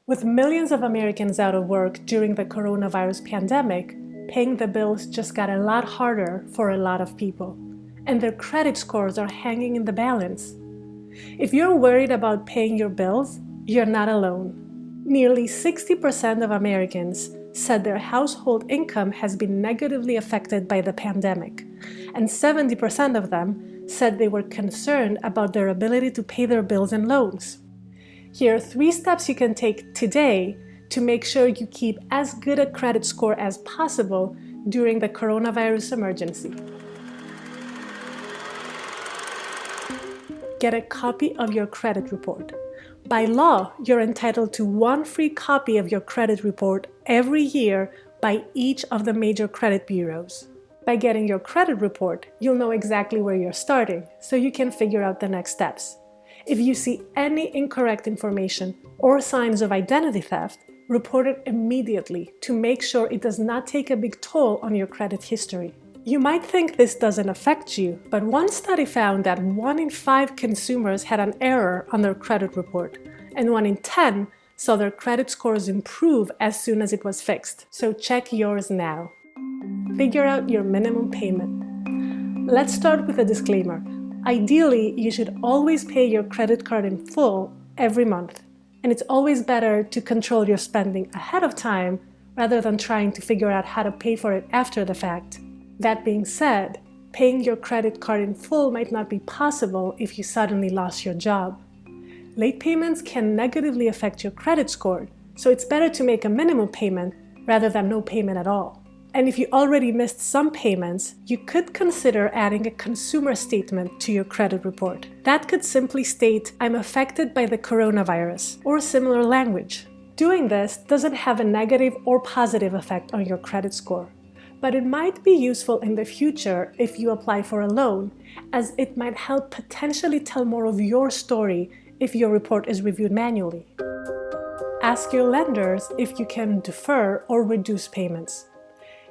With millions of Americans out of work during the coronavirus pandemic, paying the bills just got a lot harder for a lot of people, and their credit scores are hanging in the balance. If you're worried about paying your bills, you're not alone. Nearly 60% of Americans said their household income has been negatively affected by the pandemic, and 70% of them said they were concerned about their ability to pay their bills and loans. Here are 3 steps you can take today to make sure you keep as good a credit score as possible during the coronavirus emergency. Get a copy of your credit report. By law, you're entitled to 1 free copy of your credit report every year by each of the major credit bureaus. By getting your credit report, you'll know exactly where you're starting, so you can figure out the next steps. If you see any incorrect information or signs of identity theft, report it immediately to make sure it does not take a big toll on your credit history. You might think this doesn't affect you, but one study found that 1 in 5 consumers had an error on their credit report, and 1 in 10 saw their credit scores improve as soon as it was fixed. So check yours now. Figure out your minimum payment. Let's start with a disclaimer. Ideally, you should always pay your credit card in full every month, and it's always better to control your spending ahead of time rather than trying to figure out how to pay for it after the fact. That being said, paying your credit card in full might not be possible if you suddenly lost your job. Late payments can negatively affect your credit score, so it's better to make a minimum payment rather than no payment at all. And if you already missed some payments, you could consider adding a consumer statement to your credit report. That could simply state, "I'm affected by the coronavirus," or similar language. Doing this doesn't have a negative or positive effect on your credit score, but it might be useful in the future if you apply for a loan, as it might help potentially tell more of your story if your report is reviewed manually. Ask your lenders if you can defer or reduce payments.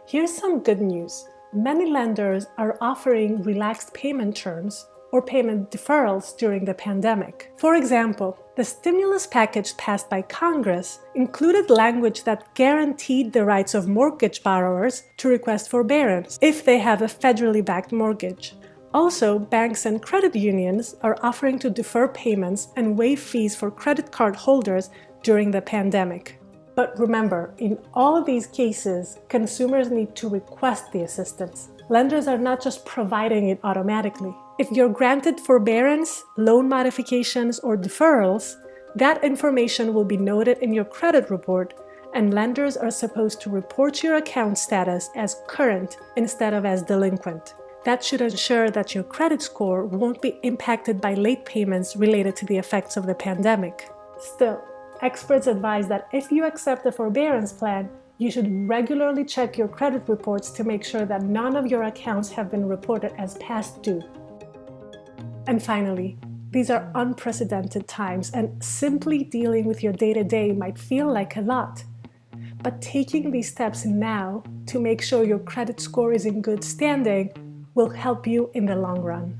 Here's some good news. Many lenders are offering relaxed payment terms or payment deferrals during the pandemic. For example, the stimulus package passed by Congress included language that guaranteed the rights of mortgage borrowers to request forbearance if they have a federally backed mortgage. Also, banks and credit unions are offering to defer payments and waive fees for credit card holders during the pandemic. But remember, in all of these cases, consumers need to request the assistance. Lenders are not just providing it automatically. If you're granted forbearance, loan modifications, or deferrals, that information will be noted in your credit report, and lenders are supposed to report your account status as current instead of as delinquent. That should ensure that your credit score won't be impacted by late payments related to the effects of the pandemic. Still, experts advise that if you accept a forbearance plan, you should regularly check your credit reports to make sure that none of your accounts have been reported as past due. And finally, these are unprecedented times, and simply dealing with your day-to-day might feel like a lot. But taking these steps now to make sure your credit score is in good standing will help you in the long run.